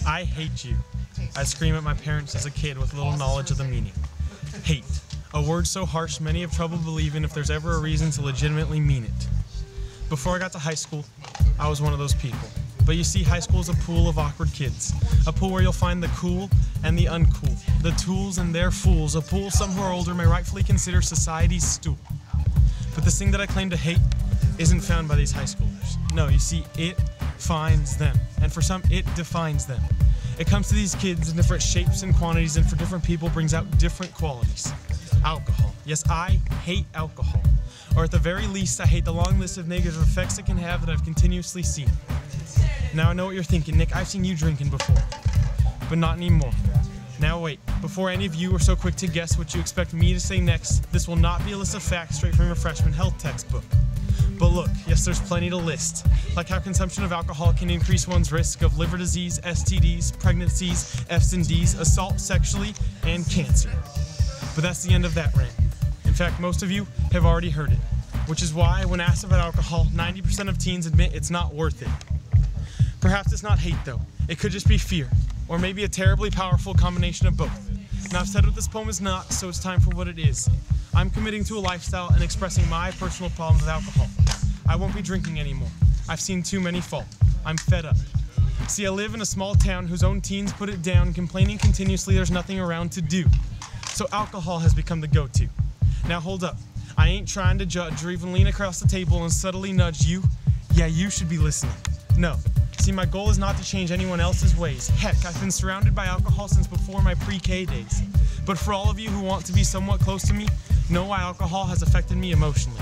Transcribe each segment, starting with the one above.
I hate you. I'd scream at my parents as a kid with little knowledge of the meaning. Hate. A word so harsh many have trouble believing if there's ever a reason to legitimately mean it. Before I got to high school, I was one of those people. But you see, high school is a pool of awkward kids. A pool where you'll find the cool and the uncool, the tools and their fools. A pool some who are older may rightfully consider society's stool. But this thing that I claim to hate isn't found by these high schoolers. No, you see, it finds them. And for some, it defines them. It comes to these kids in different shapes and quantities, and for different people brings out different qualities. Alcohol. Yes, I hate alcohol. Or at the very least, I hate the long list of negative effects it can have that I've continuously seen. Now I know what you're thinking, Nick, I've seen you drinking before. But not anymore. Now wait, before any of you are so quick to guess what you expect me to say next, this will not be a list of facts straight from your freshman health textbook. But look, yes, there's plenty to list. Like how consumption of alcohol can increase one's risk of liver disease, STDs, pregnancies, F's and D's, assault sexually, and cancer. But that's the end of that rant. In fact, most of you have already heard it, which is why when asked about alcohol, 90% of teens admit it's not worth it. Perhaps it's not hate though. It could just be fear, or maybe a terribly powerful combination of both. Now I've said what this poem is not, so it's time for what it is. I'm committing to a lifestyle and expressing my personal problems with alcohol. I won't be drinking anymore. I've seen too many fall. I'm fed up. See, I live in a small town whose own teens put it down, complaining continuously there's nothing around to do. So alcohol has become the go-to. Now hold up. I ain't trying to judge or even lean across the table and subtly nudge you. Yeah, you should be listening. No. See, my goal is not to change anyone else's ways. Heck, I've been surrounded by alcohol since before my pre-K days. But for all of you who want to be somewhat close to me, know why alcohol has affected me emotionally.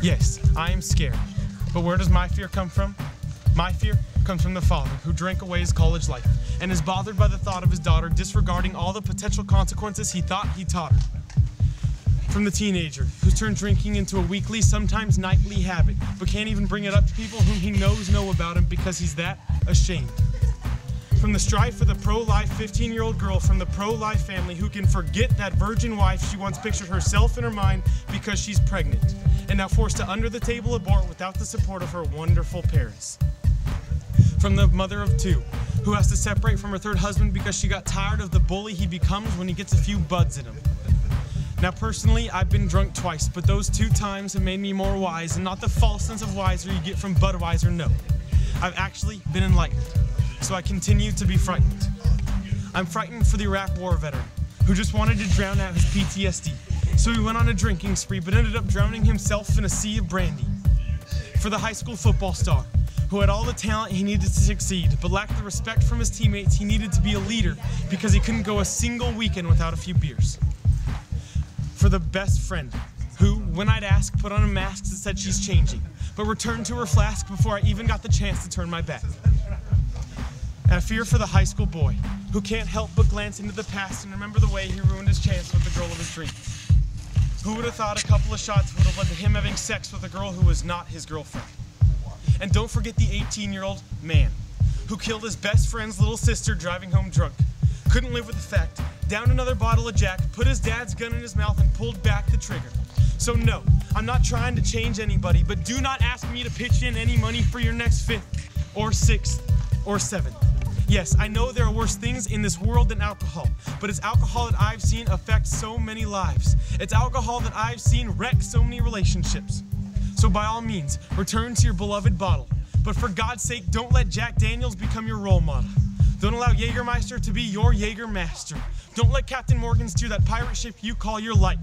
Yes, I am scared. But where does my fear come from? My fear comes from the father who drank away his college life and is bothered by the thought of his daughter disregarding all the potential consequences he thought he taught her. From the teenager who's turned drinking into a weekly, sometimes nightly habit, but can't even bring it up to people whom he knows know about him because he's that ashamed. From the strife for the pro-life 15-year-old girl from the pro-life family who can forget that virgin wife she once pictured herself in her mind because she's pregnant, and now forced to under-the-table abort without the support of her wonderful parents. From the mother of two, who has to separate from her third husband because she got tired of the bully he becomes when he gets a few buds in him. Now personally, I've been drunk twice, but those 2 times have made me more wise, and not the false sense of wiser you get from Budweiser, no. I've actually been enlightened, so I continue to be frightened. I'm frightened for the Iraq War veteran, who just wanted to drown out his PTSD, so he went on a drinking spree, but ended up drowning himself in a sea of brandy. For the high school football star, who had all the talent he needed to succeed, but lacked the respect from his teammates he needed to be a leader because he couldn't go a single weekend without a few beers. For the best friend, who, when I'd ask, put on a mask that said she's changing, but returned to her flask before I even got the chance to turn my back. And I fear for the high school boy, who can't help but glance into the past and remember the way he ruined his chance with the girl of his dreams. Who would have thought a couple of shots would have led to him having sex with a girl who was not his girlfriend? And don't forget the 18-year-old man, who killed his best friend's little sister driving home drunk. Couldn't live with the fact, downed another bottle of Jack, put his dad's gun in his mouth, and pulled back the trigger. So no, I'm not trying to change anybody, but do not ask me to pitch in any money for your next 5th, or 6th, or 7th. Yes, I know there are worse things in this world than alcohol, but it's alcohol that I've seen affect so many lives. It's alcohol that I've seen wreck so many relationships. So by all means, return to your beloved bottle. But for God's sake, don't let Jack Daniels become your role model. Don't allow Jägermeister to be your Jägermaster. Don't let Captain Morgan steer that pirate ship you call your life.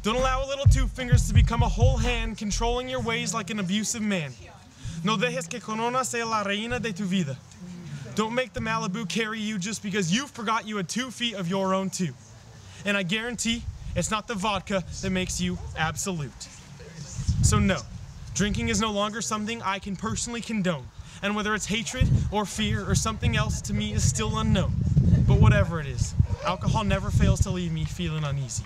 Don't allow a little 2 fingers to become a whole hand, controlling your ways like an abusive man. No dejes que Corona sea la reina de tu vida. Don't make the Malibu carry you just because you forgot you had 2 feet of your own too. And I guarantee it's not the vodka that makes you absolute. So no, drinking is no longer something I can personally condone. And whether it's hatred or fear or something else to me is still unknown. But whatever it is, alcohol never fails to leave me feeling uneasy.